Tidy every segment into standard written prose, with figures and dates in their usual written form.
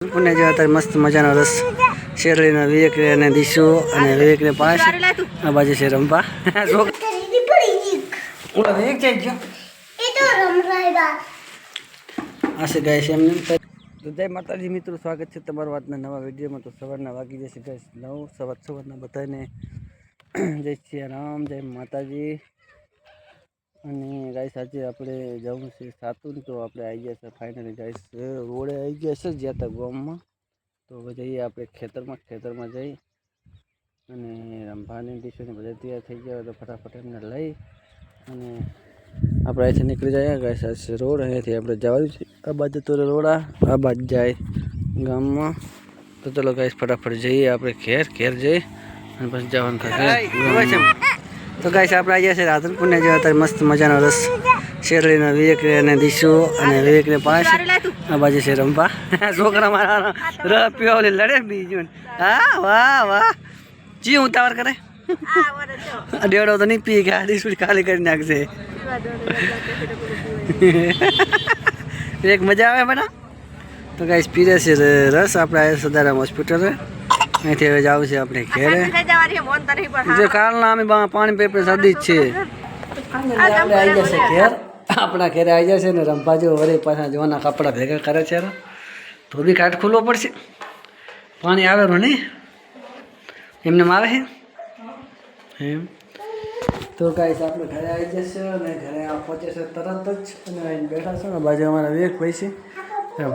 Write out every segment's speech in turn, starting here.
રાધનપુરને જો અત્યારે મસ્ત મજાનો રસ શેરડીનો વિવેક અને દીશો અને વિવેકને પાંચ આ બાજુ છે રંભા આશે ગાય છે એમને તો જય માતાજી મિત્રો, સ્વાગત છે તમારું આજના નવા વિડીયોમાં. તો સવારના વાગી જશે ગાય 9 સવારના બધાને જય શ્રી રામ, જય માતાજી. અને ગાઈસ આજે આપણે જવું છે સાતુન, તો આપણે આવી ગયા છે ફાઇનલી ગાઈસ રોડે આવી ગયા છે જ્યાં ત્યાં ગામમાં. તો જઈએ આપણે ખેતરમાં જઈ અને રંભાની ડીશોને બધા તૈયાર થઈ ગયા તો ફટાફટ એમને લઈ અને આપણે અહીંથી નીકળી જાય ગાઈસ. આ રોડ અહીંયાથી આપણે જવાનું છે આ બાજુ, તો રોડ આ બાજુ જાય ગામમાં. તો ચલો ગાઈસ ફટાફટ જઈએ આપણે ઘેર જઈ અને પછી જવાનું થશે. તો ગાઈસ આપણે આવી ગયા છે રાધનપુરને જો અત્યારે મસ્ત મજાનો રસ શેરડીનો વિવેક અને દીશો અને વિવેકને પાંચ આ બાજુ છે રંભા છોકરા મારા ર પીવા લડે બીજું. હા વાહ વાહ જી ઉતાવળ કરે ડેડો તો નહીં પી ગયા, ડીશ ખાલી કરી નાખશે. એક મજા આવે બેટા. તો ગાઈસ પીરે છે રસ. આપણે આવ્યા સદારામ હોસ્પિટલ, અહીંથી હવે જવું છે આપણે ઘેરે. જે કાલના અમે પાણી પેપર સદી જ છે. આપણે આવી જશે ઘેર, આપણા ઘેરે આવી જશે ને રંભાજો વળી પાછા જોવાના કપડાં ભેગા કરે છે તો બી કાટ ખુલ્લો પડશે. પાણી આવેલું નહીં એમને આવે છે એમ. તો ગાઈસ આપણે ઘરે આવી જશે અને ઘરે પહોંચે છે તરત જ અને આવીને બેઠા છે ને બાજુ અમારા વિવેક ભાઈ છે.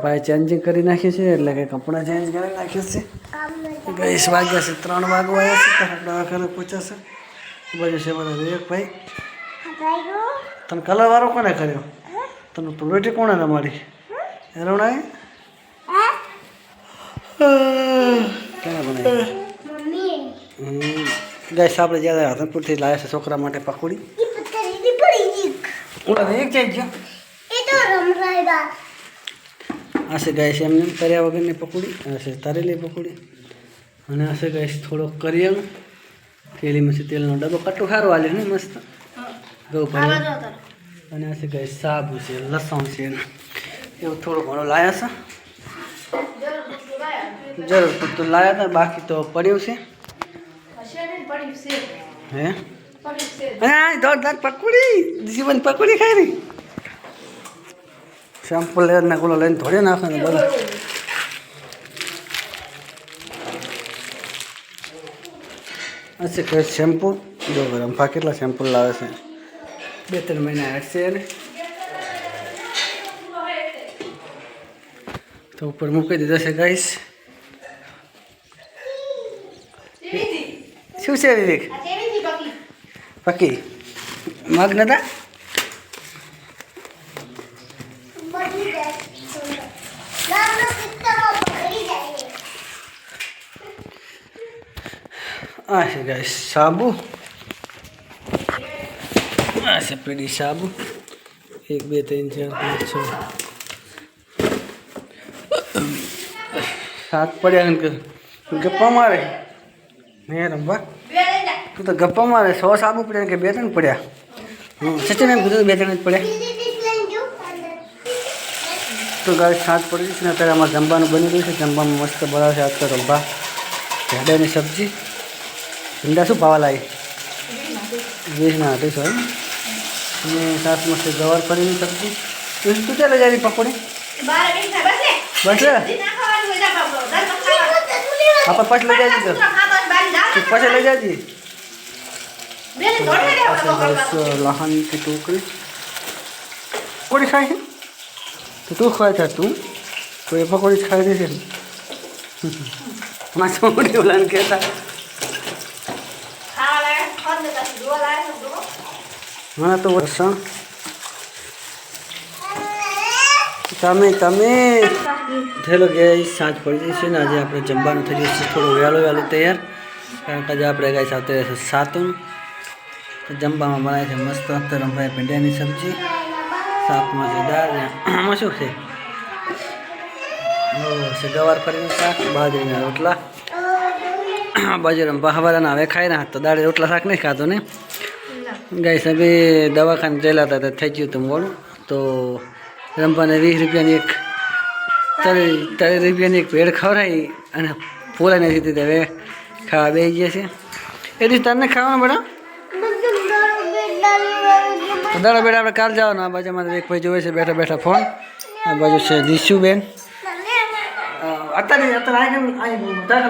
ભાઈ ચેન્જિંગ કરી નાખ્યું છે એટલે કે કપડાં ચેન્જ કરી નાખ્યું છે. ગાઈસ વાગ્યા છે 3 વાગવા આવ્યા છે તો આપણે ઘરે પહોંચાશે. બાજુ છે મારા વિવેક ભાઈ. તને કલર વાળો કોને કર્યો? તને પ્રોટી કોણે રમાડી? રમણાય કેને બનાવી? ગાઈસ આપણે જ્યારે રાધનપુરથી લાવ્યા છે છોકરા માટે પકોડી. આ છે ગાઈસ એમને તર્યા વગરની પકોડી, આ છે તરેલી પકોડી અને આ છે ગાઈસ થોડોક કરિયાણું. થેલીમાંથી તેલનો ડબ્બો કટું સારું હાલે ને મસ્ત ઘઉં પડે. અને આ છે ગાઈસ સાબુ છે, લસણ છે, એવું થોડું ઘણું લાવ્યા છે. જરૂર પૂરતું લાવ્યા હતા, બાકી તો પડ્યું છે. હે હા દોડ પકોડી જીવન પકોડી ખાઈ રહી. શેમ્પુ લેવાના કોલો લઈને ધોડે નાખવાનું બધા. હશે કે શેમ્પુ જો રંભા કેટલા શેમ્પુ લાવે છે, 2-3 મહિના હટશે એને તો ઉપર મૂકી દીધો છે ગાઈસ. શું છે વિવેક? પકી મગ નતા આ છે ગાઈસ સાબુ. આ છે પીડી સાબુ 1 2 3 4 5 6 7 પડ્યા કે ગપ્પા મારે ને રંભા. તું તો ગપ્પા મારે 100 સાબુ પડ્યા કે 2-3 પડ્યા? સચિન એમ કીધું 2-3 જ પડ્યા. તો ગાઈસ 7 પડી છે ને અત્યારે અમારે જમવાનું બની રહ્યું છે. જમવામાં મસ્ત બનાવે છે આજ તો રંભા ભેડાની સબ્જી. ભીંડા શું ભાવા લાવી? 20 ના 28 હોય અને સાત મસ્ત ગવાર ફળીની સબ્જી. તું ચાલે જાય પકોડી બસ આપણે પછી લઈ જાય પછી લઈ જાય लहानी की टोकरी पकौड़ी खाई है तो तू खाया था तू तो ये पकौड़ी खाई थी बोला कहता हाँ तो वर्षा તમે થયેલો કે સાંજ પડી જશે ને આજે આપણે જમવાનું થઈ જશે થોડું વહેલું તૈયાર, કારણ કે આજે આપણે ગાય સાથે સાતુન તો જમવામાં બનાવે છે મસ્ત રંભાઈ ભીંડાની સબ્જી, શાકમાં છે દાળ. આમાં શું છે? ગવાર ફરીનું શાક, બાજરીના રોટલા. બાજુ રંભા હવાના હવે ખાઈ ના તો દાળે રોટલા શાક નહીં ખાતો ને. ગાય સાહેબે દવાખાને ગયેલા હતા તો થઈ ગયું હતું મોડું, તો રંભાને 20 રૂપિયાની એક ત્રણ રૂપિયાની એક ભેળ ખવડાવી અને પૂરા નથી દીધી. હવે ખાવા બેસી ગયા છે. એ દિવસ તને ખાવાનું બેટા દાડા બેટા આપણે કાલ જવાનું. આ બાજુ અમારે એક ભાઈ જોવે છે બેઠા બેઠા ફોન. આ બાજુ છે દીશુબેન. અત્યારે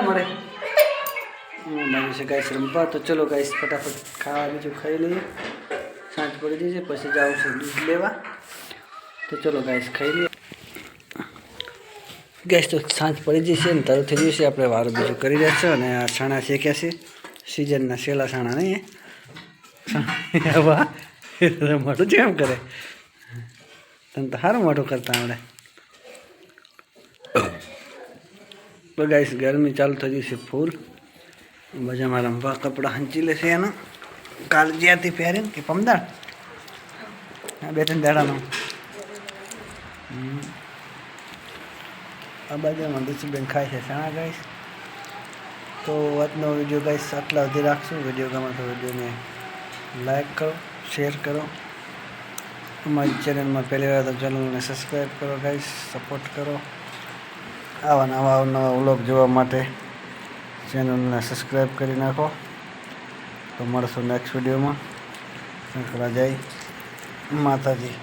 મળે બાજુ છે ગાઈસ રમવા. તો ચલો ગાઈસ ફટાફટ ખાવા બીજું ખાઈ લઈએ. સાંજ પડી જશે પછી જાઉં છું દૂધ લેવા. તો ચલો ગાઈસ ખાઈ લઈએ. ગેસ તો સાંજ પડી જશે ને તરત થઈ જશે. આપણે વારું બીજું કરી રહ્યા છે અને આ છાણા શેક્યા છે સિઝનના સેલા છાણા નહીં. વાહ મોટું છે એમ કરે. તને તો સારું મોટું કરતા આવડે. તો ગાઈસ ગરમી ચાલુ થઈ જશે ફૂલ. બજારમાં રમવા કપડાં હંચી લેશે એના કાલ જ્યાંથી પહેરીને કે પમદાર બે ત્રણ દાડાનો. આ બાજુમાં દીશુબેન ખાય છે ચણા ગાઈસ. તો આજનો વિડીયો ગાઈસ આટલા સુધી રાખશું. વિડીયો ગમે તો વિડીયોને લાઈક કરો, શેર કરો. અમારી ચેનલમાં પહેલી વાર તો ચેનલને સબસ્ક્રાઈબ કરો ગાઈસ, સપોર્ટ કરો. આવા નવા વ્લોગ જોવા માટે ચેનલને સબસ્ક્રાઈબ કરી નાખો. તો મળશું નેક્સ્ટ વિડીયોમાં. શંકરા જય માતાજી.